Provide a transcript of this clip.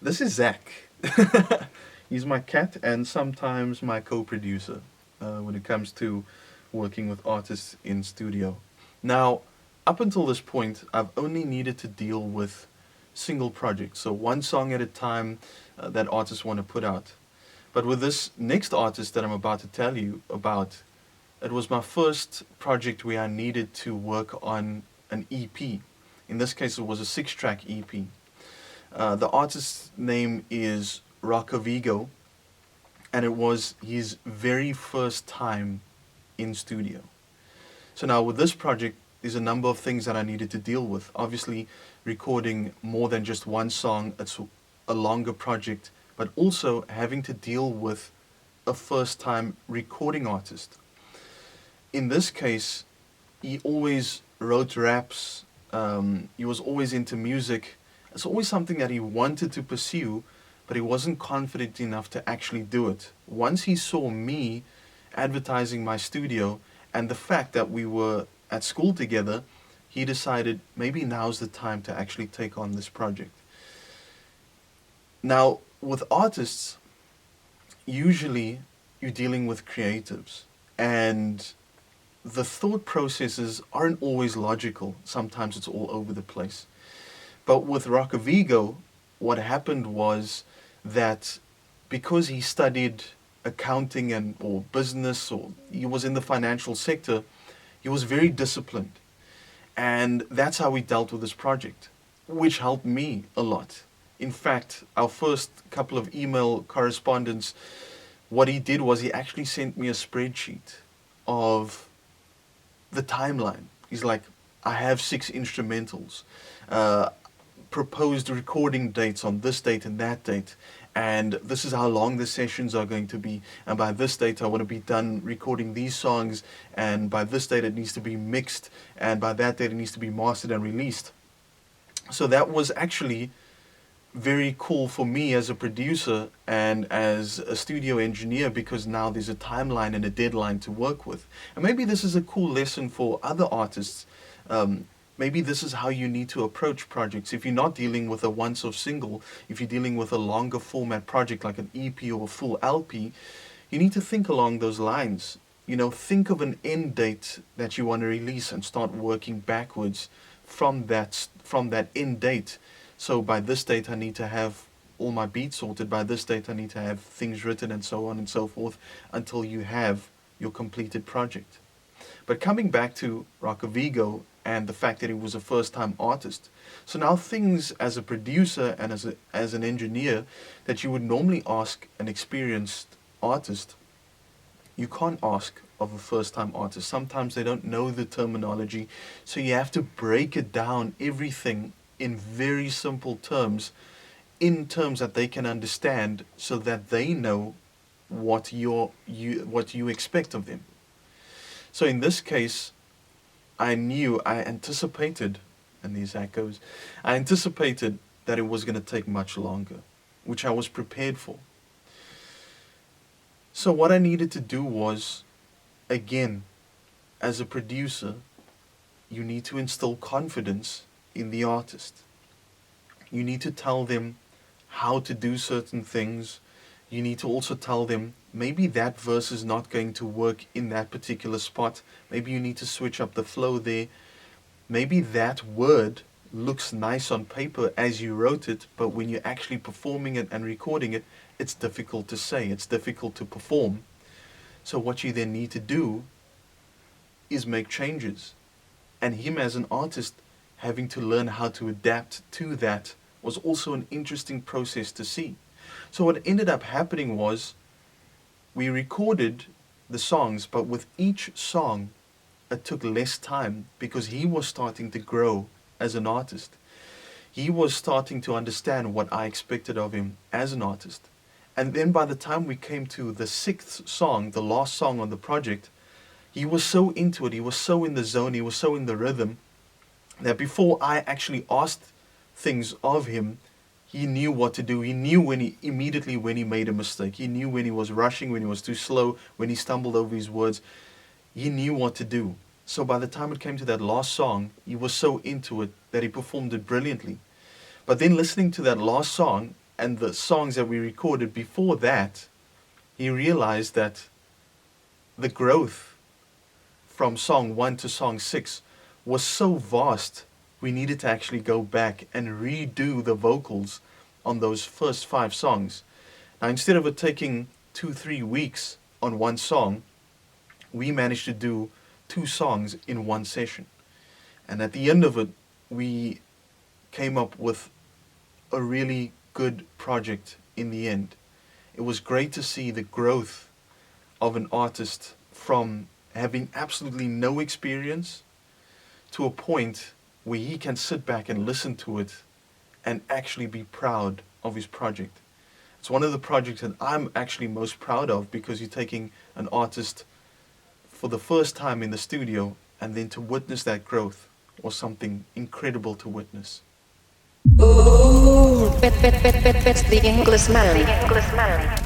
This is Zach. He's my cat and sometimes my co-producer when it comes to working with artists in studio. Now, up until this point, I've only needed to deal with single projects, so one song at a time that artists want to put out. But with this next artist that I'm about to tell you about, it was my first project where I needed to work on an EP. In this case, it was a 6-track EP. The artist's name is Rocca Viggo, and it was his very first time in studio. So now with this project, there's a number of things that I needed to deal with. Obviously, recording more than just one song, it's a longer project, but also having to deal with a first-time recording artist. In this case, he always wrote raps, he was always into music. It's always something that he wanted to pursue, but he wasn't confident enough to actually do it. Once he saw me advertising my studio and the fact that we were at school together, he decided maybe now's the time to actually take on this project. Now, with artists, usually you're dealing with creatives, and the thought processes aren't always logical. Sometimes it's all over the place. But with Rocca Viggo, what happened was that because he studied accounting and or business, or he was in the financial sector, he was very disciplined. And that's how we dealt with this project, which helped me a lot. In fact, our first couple of email correspondence, what he did was he actually sent me a spreadsheet of the timeline. He's like, I have 6 instrumentals, proposed recording dates on this date and that date, and this is how long the sessions are going to be, and by this date I want to be done recording these songs, and by this date it needs to be mixed, and by that date it needs to be mastered and released. So that was actually very cool for me as a producer and as a studio engineer, because now there's a timeline and a deadline to work with. And maybe this is a cool lesson for other artists. Maybe this is how you need to approach projects. If you're not dealing with a once-off single, if you're dealing with a longer format project like an EP or a full LP, you need to think along those lines. Think of an end date that you want to release and start working backwards from that end date. So by this date I need to have all my beats sorted, by this date I need to have things written, and so on and so forth, until you have your completed project. But coming back to Rocca Viggo and the fact that he was a first-time artist. So now things as a producer and as an engineer that you would normally ask an experienced artist, you can't ask of a first-time artist. Sometimes they don't know the terminology, so you have to break it down, everything in very simple terms, in terms that they can understand, so that they know what you expect of them. So in this case, I anticipated, and these echoes, I anticipated that it was going to take much longer, which I was prepared for. So what I needed to do was, again, as a producer, you need to instill confidence in the artist. You need to tell them how to do certain things. You need to also tell them maybe that verse is not going to work in that particular spot. Maybe you need to switch up the flow there. Maybe that word looks nice on paper as you wrote it, but when you're actually performing it and recording it, it's difficult to say, it's difficult to perform. So what you then need to do is make changes. And him as an artist having to learn how to adapt to that was also an interesting process to see. So what ended up happening was we recorded the songs, but with each song it took less time because he was starting to grow as an artist. He was starting to understand what I expected of him as an artist. And then by the time we came to the 6th song, the last song on the project, he was so into it, he was so in the zone, he was so in the rhythm, that before I actually asked things of him, he knew what to do. He knew immediately when he made a mistake. He knew when he was rushing, when he was too slow, when he stumbled over his words. He knew what to do. So by the time it came to that last song, he was so into it that he performed it brilliantly. But then listening to that last song, and the songs that we recorded before that, he realized that the growth from song 1 to song 6 was so vast, we needed to actually go back and redo the vocals on those first 5 songs. Now, instead of it taking 2-3 weeks on one song, we managed to do 2 songs in one session. And at the end of it, we came up with a really good project in the end. It was great to see the growth of an artist from having absolutely no experience to a point where he can sit back and listen to it and actually be proud of his project. It's one of the projects that I'm actually most proud of, because you're taking an artist for the first time in the studio, and then to witness that growth was something incredible to witness. Ooh, it's the Inglisman.